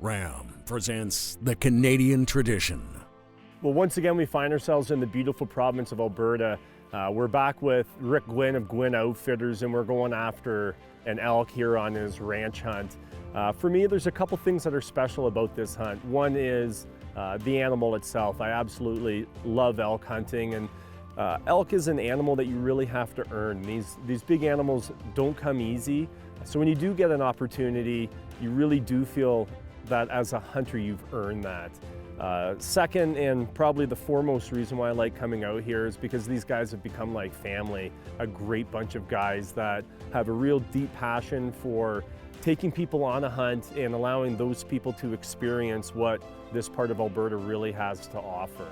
Ram presents the Canadian tradition. Well, once again, we find ourselves in the beautiful province of Alberta. We're back with Rick Gwynn of Gwynn Outfitters, and we're going after an elk here on his ranch hunt. For me, there's a couple things that are special about this hunt. One is the animal itself. I absolutely love elk hunting, and elk is an animal that you really have to earn. These big animals don't come easy, so when you do get an opportunity, you really do feel that as a hunter you've earned that. Second, and probably the foremost reason why I like coming out here, is because these guys have become like family. A great bunch of guys that have a real deep passion for taking people on a hunt and allowing those people to experience what this part of Alberta really has to offer.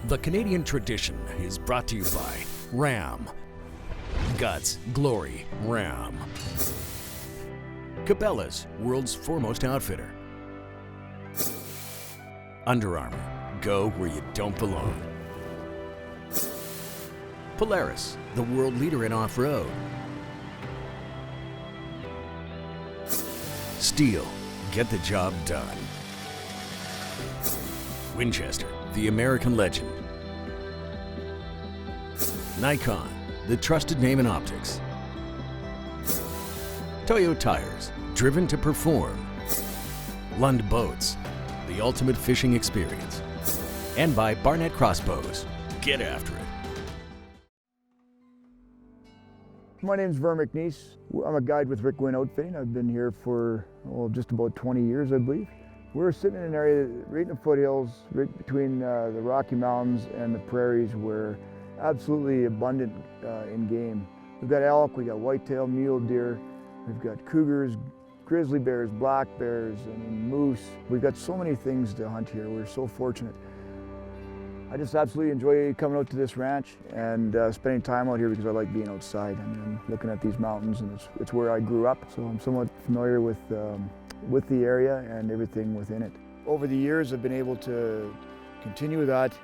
The Canadian tradition is brought to you by Ram. Guts, glory, Ram. Cabela's, world's foremost outfitter. Under Armour, go where you don't belong. Polaris, the world leader in off-road. Steel, get the job done. Winchester, the American legend. Nikon, the trusted name in optics. Toyo Tires, driven to perform. Lund Boats, the ultimate fishing experience. And by Barnett Crossbows, get after it. My name's McNeice. I'm a guide with Rick Gwynn Outfitting. I've been here for just about 20 years, I believe. We're sitting in an area right in the foothills, right between the Rocky Mountains and the prairies, where absolutely abundant in game. We've got elk, we got whitetail, mule deer, we've got cougars, grizzly bears, black bears, moose. We've got so many things to hunt here. We're so fortunate. I just absolutely enjoy coming out to this ranch and spending time out here because I like being outside. I mean, I'm looking at these mountains, and it's where I grew up, so I'm somewhat familiar with the area and everything within it. Over the years, I've been able to continue that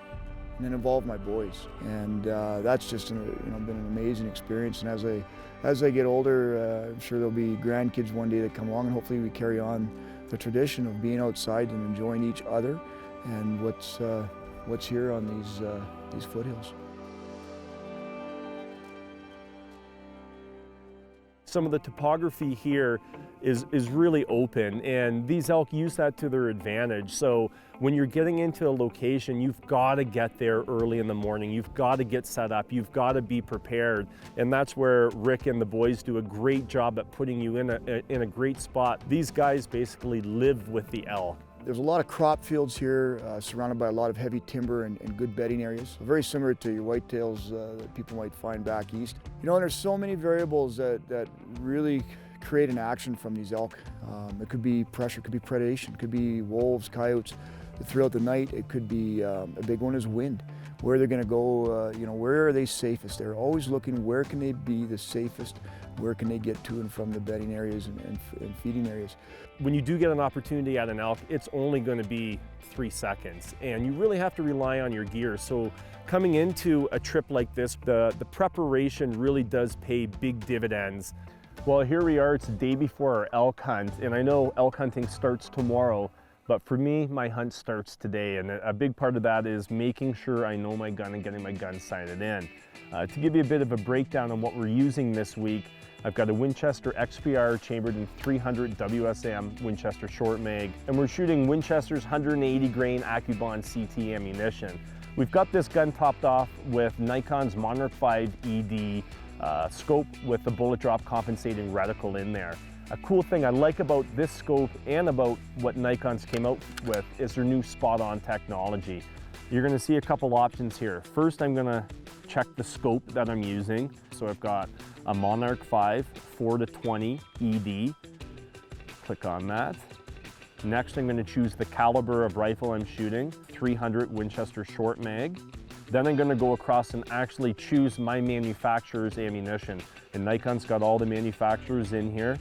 and then involve my boys, and that's just been an amazing experience. And as I get older, I'm sure there'll be grandkids one day that come along, and hopefully we carry on the tradition of being outside and enjoying each other and what's here on these foothills. Some of the topography here is really open, and these elk use that to their advantage. So when you're getting into a location, you've got to get there early in the morning. You've got to get set up. You've got to be prepared. And that's where Rick and the boys do a great job at putting you in a great spot. These guys basically live with the elk. There's a lot of crop fields here, surrounded by a lot of heavy timber and good bedding areas. Very similar to your whitetails that people might find back east. You know, there's so many variables that really create an action from these elk. It could be pressure, it could be predation, it could be wolves, coyotes. Throughout the night, it could be a big one is wind. Where they're going to go, where are they safest? They're always looking, where can they be the safest? Where can they get to and from the bedding areas and feeding areas? When you do get an opportunity at an elk, it's only going to be 3 seconds, and you really have to rely on your gear. So coming into a trip like this, the preparation really does pay big dividends. Well, here we are, it's the day before our elk hunt, and I know elk hunting starts tomorrow, but for me, my hunt starts today, and a big part of that is making sure I know my gun and getting my gun sighted in. To give you a bit of a breakdown on what we're using this week, I've got a Winchester XPR chambered in 300 WSM Winchester short mag, and we're shooting Winchester's 180 grain AccuBond CT ammunition. We've got this gun topped off with Nikon's Monarch 5 ED scope with the bullet drop compensating reticle in there. A cool thing I like about this scope and about what Nikon's came out with is their new spot-on technology. You're gonna see a couple options here. First, I'm gonna check the scope that I'm using. So I've got a Monarch 5 4-20 ED. Click on that. Next, I'm gonna choose the caliber of rifle I'm shooting, 300 Winchester short mag. Then I'm gonna go across and actually choose my manufacturer's ammunition. And Nikon's got all the manufacturers in here.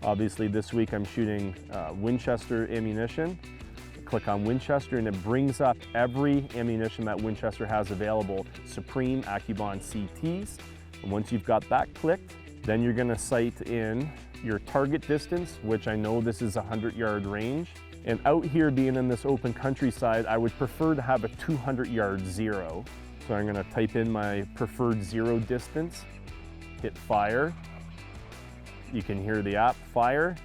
Obviously this week I'm shooting Winchester ammunition. Click on Winchester and it brings up every ammunition that Winchester has available, Supreme AccuBond CTs. And once you've got that clicked, then you're gonna sight in your target distance, which I know this is a 100-yard range. And out here being in this open countryside, I would prefer to have a 200-yard zero. So I'm gonna type in my preferred zero distance, hit fire. You can hear the app fire,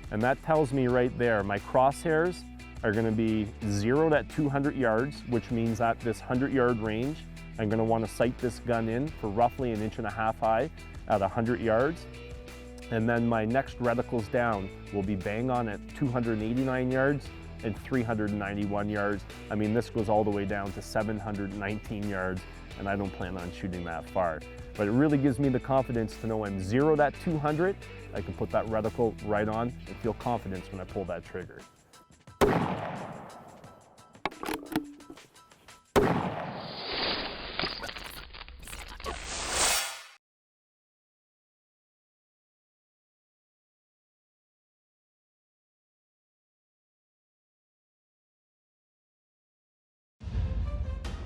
and that tells me right there, my crosshairs are gonna be zeroed at 200 yards, which means at this 100-yard range, I'm gonna wanna sight this gun in for roughly 1.5 inches high at 100 yards. And then my next reticles down will be bang on at 289 yards and 391 yards. I mean, this goes all the way down to 719 yards, and I don't plan on shooting that far. But it really gives me the confidence to know I'm zeroed at 200. I can put that reticle right on and feel confidence when I pull that trigger.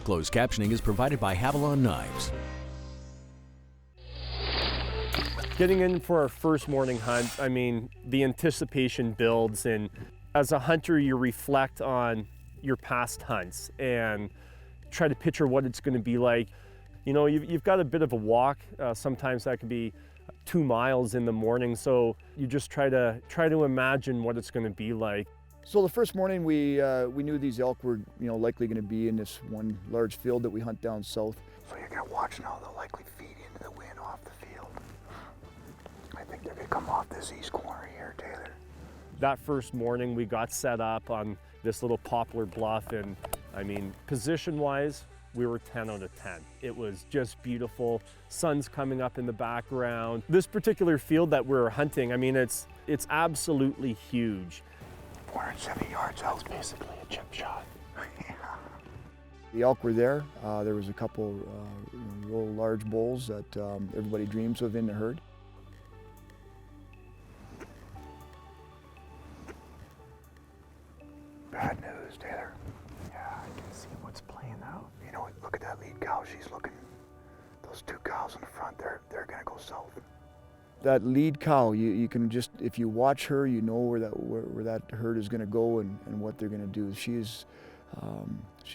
Closed captioning is provided by Havalon Knives. Getting in for our first morning hunt, I mean, the anticipation builds, and as a hunter, you reflect on your past hunts and try to picture what it's going to be like. You know, you've got a bit of a walk. Sometimes that can be 2 miles in the morning, so you just try to imagine what it's going to be like. So the first morning we knew these elk were likely going to be in this one large field that we hunt down south. So you're going to watch now, they'll likely feed into the wind off the field. I think they're going to come off this east corner here, Taylor. That first morning we got set up on this little poplar bluff, and I mean, position-wise, we were 10 out of 10. It was just beautiful. Sun's coming up in the background. This particular field that we're hunting, I mean, it's absolutely huge. 470 yards out. It's basically a chip shot. Yeah. The elk were there. There was a couple real large bulls that everybody dreams of in the herd. Bad news, Taylor. Yeah, I can see what's playing out. You know, look at that lead cow. She's looking. Those 2 cows in the front, they're gonna go south. That lead cow, you can just, if you watch her, you know where that herd is going to go and what they're going to do. She's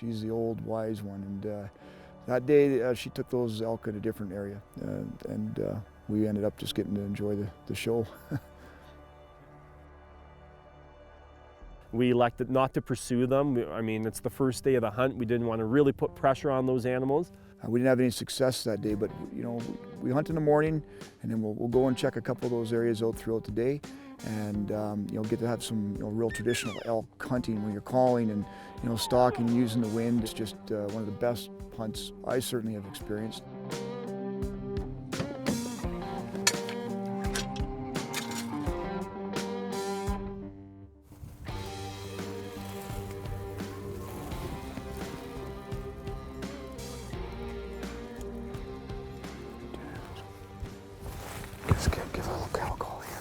the old wise one, and that day she took those elk in a different area, and we ended up just getting to enjoy the show. We elected not to pursue them. I mean, it's the first day of the hunt. We didn't want to really put pressure on those animals. We didn't have any success that day, but we hunt in the morning, and then we'll go and check a couple of those areas out throughout the day, and get to have some real traditional elk hunting when you're calling and stalking, using the wind. It's just one of the best hunts I certainly have experienced. Give a little cattle call here.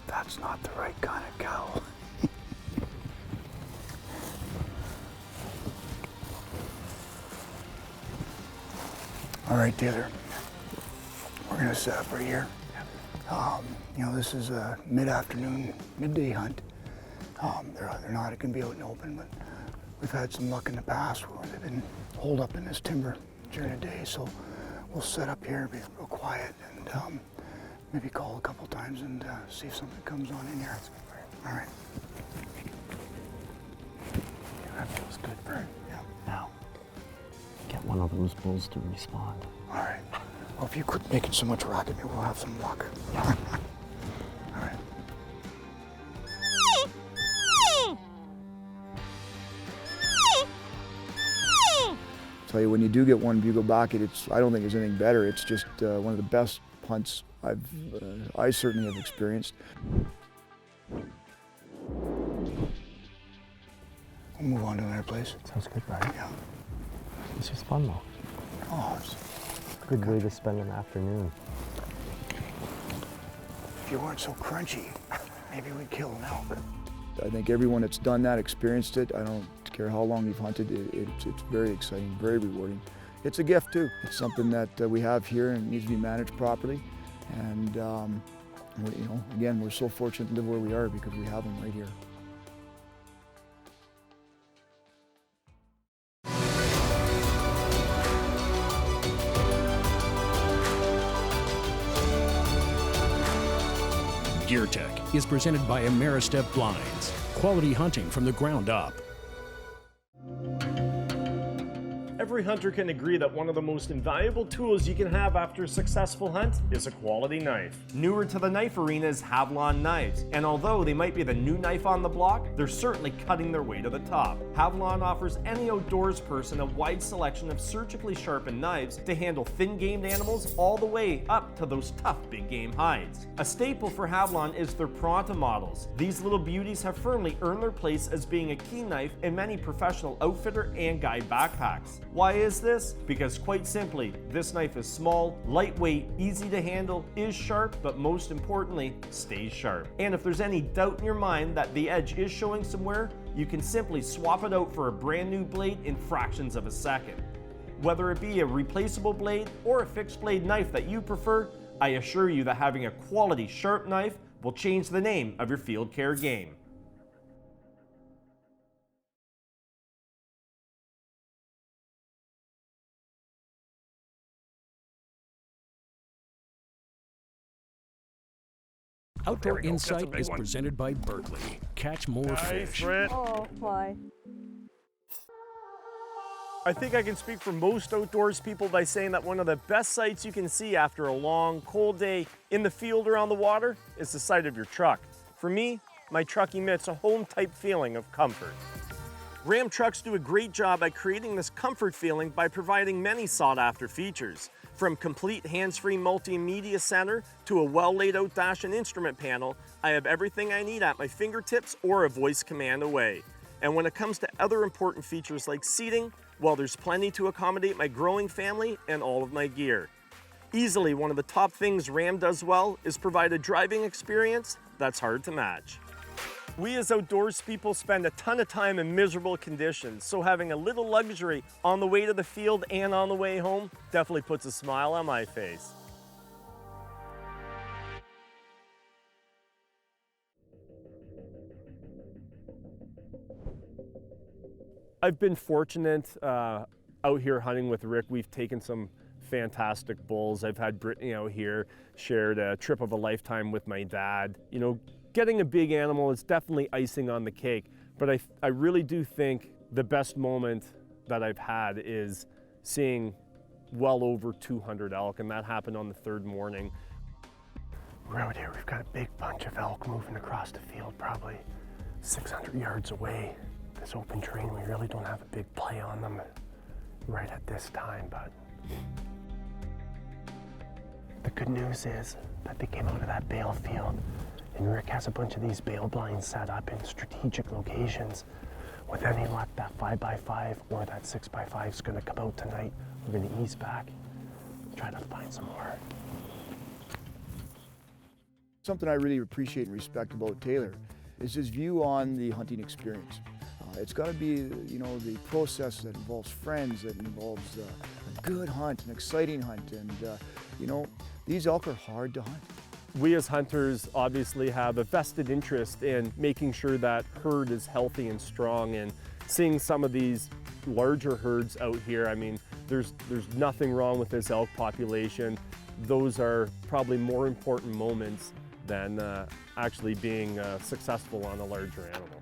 That's not the right kind of cow. All right, Taylor. gonna set up right here. You know, this is a mid-afternoon, midday hunt. They're not gonna be out in the open, but we've had some luck in the past where they've been holed up in this timber during the day, so we'll set up here, be real quiet, and maybe call a couple times and see if something comes on in here. All right. That feels good, Vern. Yeah. Now, get one of those bulls to respond. All right. Well, if you quit making so much racket, maybe we'll have some luck. All right. Tell you, when you do get one bugle back, I don't think there's anything better. It's just one of the best hunts I certainly have experienced. We'll move on to another place. Sounds good, Brian. Yeah. This is fun, though. Oh, it's a good way to spend an afternoon. If you weren't so crunchy, maybe we'd kill an elk. I think everyone that's done that, experienced it. I don't care how long you've hunted, it's very exciting, very rewarding. It's a gift too. It's something that we have here and it needs to be managed properly. And you know, again, we're so fortunate to live where we are because we have them right here. Gear Tech is presented by Ameristep Blinds. Quality hunting from the ground up. Every hunter can agree that one of the most invaluable tools you can have after a successful hunt is a quality knife. Newer to the knife arena is Havlon knives, and although they might be the new knife on the block, they're certainly cutting their way to the top. Havlon offers any outdoors person a wide selection of surgically sharpened knives to handle thin-gamed animals all the way up to those tough big-game hides. A staple for Havlon is their Pronta models. These little beauties have firmly earned their place as being a key knife in many professional outfitter and guide backpacks. Why is this? Because quite simply, this knife is small, lightweight, easy to handle, is sharp, but most importantly, stays sharp. And if there's any doubt in your mind that the edge is showing somewhere, you can simply swap it out for a brand new blade in fractions of a second. Whether it be a replaceable blade or a fixed blade knife that you prefer, I assure you that having a quality sharp knife will change the name of your field care game. Outdoor Insight is presented by Berkeley. Catch more fish. Oh, my. I think I can speak for most outdoors people by saying that one of the best sights you can see after a long, cold day in the field or on the water is the sight of your truck. For me, my truck emits a home-type feeling of comfort. Ram trucks do a great job at creating this comfort feeling by providing many sought-after features. From complete hands-free multimedia center to a well-laid-out dash and instrument panel, I have everything I need at my fingertips or a voice command away. And when it comes to other important features like seating, well, there's plenty to accommodate my growing family and all of my gear. Easily one of the top things Ram does well is provide a driving experience that's hard to match. We as outdoors people spend a ton of time in miserable conditions, so having a little luxury on the way to the field and on the way home definitely puts a smile on my face. I've been fortunate out here hunting with Rick. We've taken some fantastic bulls. I've had Brittany out here, shared a trip of a lifetime with my dad. You know, getting a big animal is definitely icing on the cake, but I really do think the best moment that I've had is seeing well over 200 elk, and that happened on the third morning. We're out here, we've got a big bunch of elk moving across the field, probably 600 yards away. This open terrain, we really don't have a big play on them right at this time, but the good news is that they came out of that bale field, and Rick has a bunch of these bale blinds set up in strategic locations. With any luck, that 5x5 or that 6x5 is going to come out tonight. We're going to ease back, try to find some more. Something I really appreciate and respect about Taylor is his view on the hunting experience. It's got to be, you know, the process that involves friends, that involves a good hunt, an exciting hunt, and you know, these elk are hard to hunt. We as hunters obviously have a vested interest in making sure that herd is healthy and strong, and seeing some of these larger herds out here, I mean, there's nothing wrong with this elk population. Those are probably more important moments than actually being successful on a larger animal.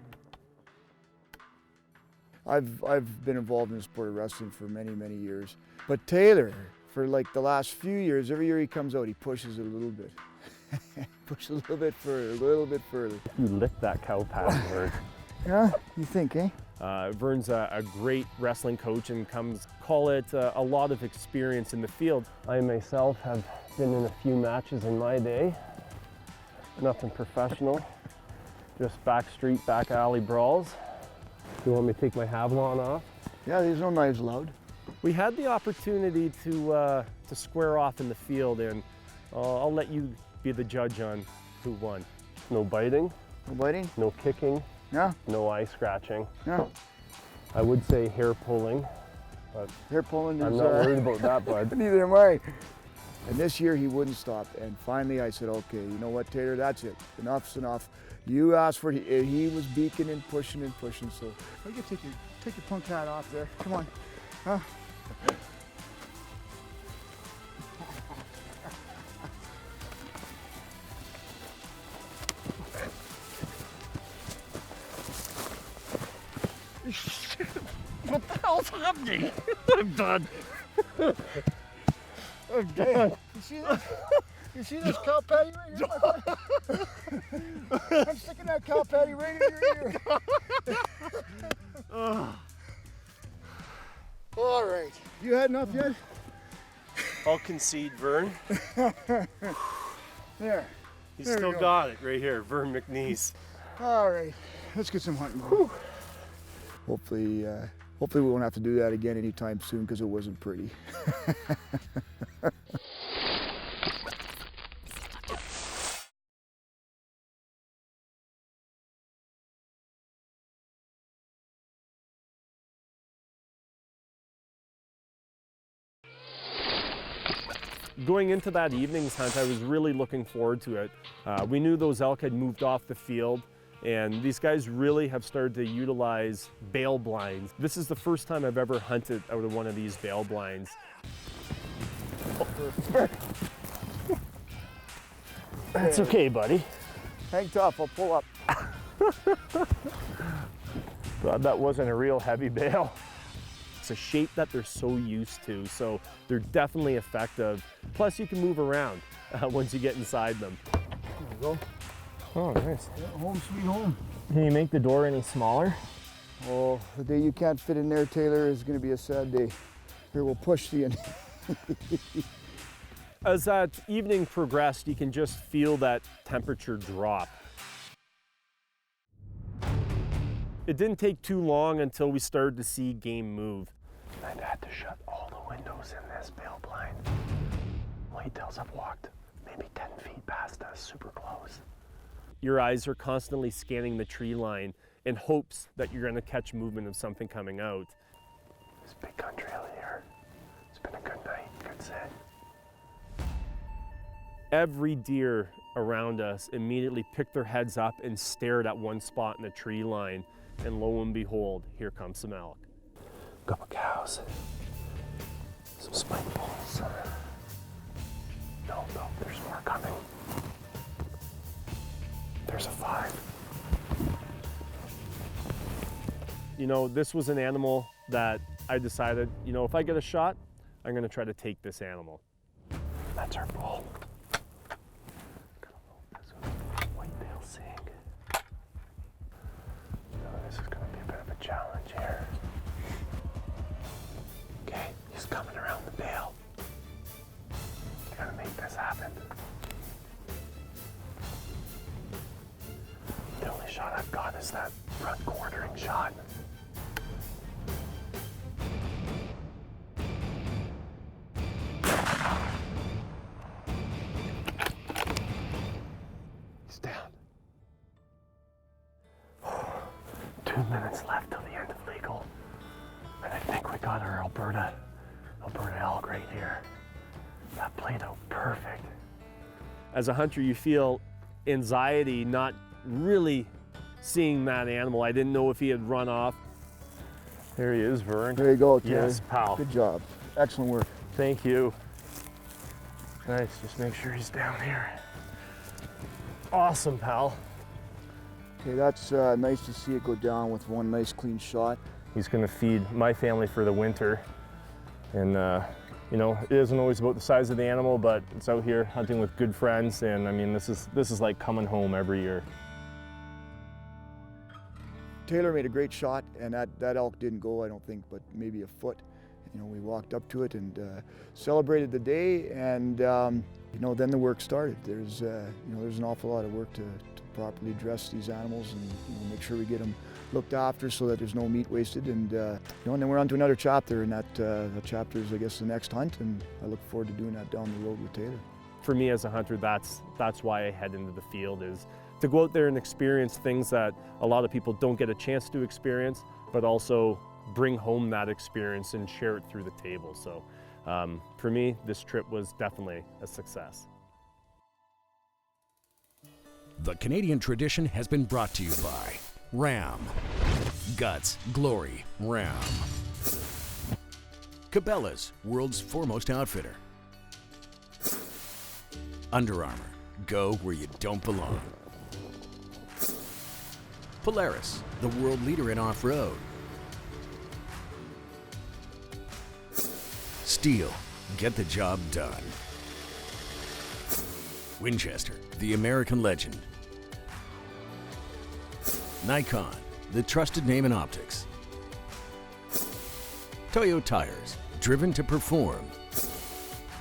I've been involved in the sport of wrestling for many, many years. But Taylor, for like the last few years, every year he comes out, he pushes it a little bit. Push a little bit further, a little bit further. You licked that cow pad, Vern. Yeah, you think, eh? Vern's a great wrestling coach and call it a lot of experience in the field. I myself have been in a few matches in my day. Nothing professional, just back street, back alley brawls. You want me to take my Havlon off? Yeah, there's no knives allowed. We had the opportunity to square off in the field, and I'll let you be the judge on who won. No biting. No biting? No kicking. Yeah. No eye scratching. Yeah. I would say hair pulling, but hair pulling is, I'm not worried about that, bud. Neither am I. And this year he wouldn't stop, and finally I said, okay, you know what, Taylor, that's it. Enough's enough. You asked for it. He was beaking and pushing, so. You can take your punk hat off there. Come on. Huh? What the hell's happening? I'm done. I'm done. You see this? You see this cow patty right here, my friend? I'm sticking that cow patty right in your ear. All right. You had enough yet? I'll concede, Vern. There. He's There we still go. got it right here, Vern McNeice. All right. Let's get some hunting. Hopefully we won't have to do that again anytime soon, because it wasn't pretty. Going into that evening's hunt, I was really looking forward to it. We knew those elk had moved off the field, and these guys really have started to utilize bail blinds. This is the first time I've ever hunted out of one of these bail blinds. That's okay, buddy. Hang tough, I'll pull up. Glad that wasn't a real heavy bail. It's a shape that they're so used to, so they're definitely effective. Plus, you can move around once you get inside them. There we go. Oh, nice. Yeah, home sweet home. Can you make the door any smaller? Oh, the day you can't fit in there, Taylor, is going to be a sad day. Here, we'll push the end. As that evening progressed, you can just feel that temperature drop. It didn't take too long until we started to see game move. I've had to shut all the windows in this bail blind. Whitetails have walked maybe 10 feet past us, super close. Your eyes are constantly scanning the tree line in hopes that you're going to catch movement of something coming out. This big country out here. It's been a good night, good set. Every deer around us immediately picked their heads up and stared at one spot in the tree line, and lo and behold, here comes some elk. Couple cows, some spike bulls. No, there's more coming. There's a 5. You know, this was an animal that I decided, you know, if I get a shot, I'm gonna try to take this animal. That's our bull. Whitetail seeing. No, this is gonna be a bit of a challenge here. Okay, he's coming around the bale. You gotta make this happen. The only shot I've got is that front quartering shot. He's down. 2. 2 minutes left till the end of legal. And I think we got our Alberta elk right here. That played out perfect. As a hunter, you feel anxiety not really seeing that animal. I didn't know if he had run off. There he is, Vern. There you go, Terry. Yes, pal. Good job. Excellent work. Thank you. Nice, just make sure he's down here. Awesome, pal. Okay, that's nice to see it go down with one nice clean shot. He's gonna feed my family for the winter. And you know, it isn't always about the size of the animal, but it's out here hunting with good friends. And I mean, this is like coming home every year. Taylor made a great shot, and that elk didn't go, I don't think, but maybe a foot. You know, we walked up to it and celebrated the day, and you know, then the work started. There's you know, there's an awful lot of work to properly dress these animals and, you know, make sure we get them looked after so that there's no meat wasted. And you know, and then we're on to another chapter, and that chapter is, I guess, the next hunt, and I look forward to doing that down the road with Taylor. For me as a hunter, that's why I head into the field, is to go out there and experience things that a lot of people don't get a chance to experience, but also bring home that experience and share it through the table. So for me, this trip was definitely a success. The Canadian tradition has been brought to you by Ram. Guts, glory, Ram. Cabela's, world's foremost outfitter. Under Armour, go where you don't belong. Polaris, the world leader in off-road. Steel, get the job done. Winchester, the American legend. Nikon, the trusted name in optics. Toyo Tires, driven to perform.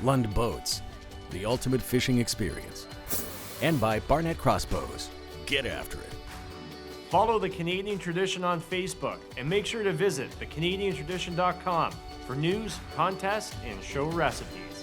Lund Boats, the ultimate fishing experience. And by Barnett Crossbows, get after it. Follow The Canadian Tradition on Facebook and make sure to visit thecanadiantradition.com for news, contests, and show recipes.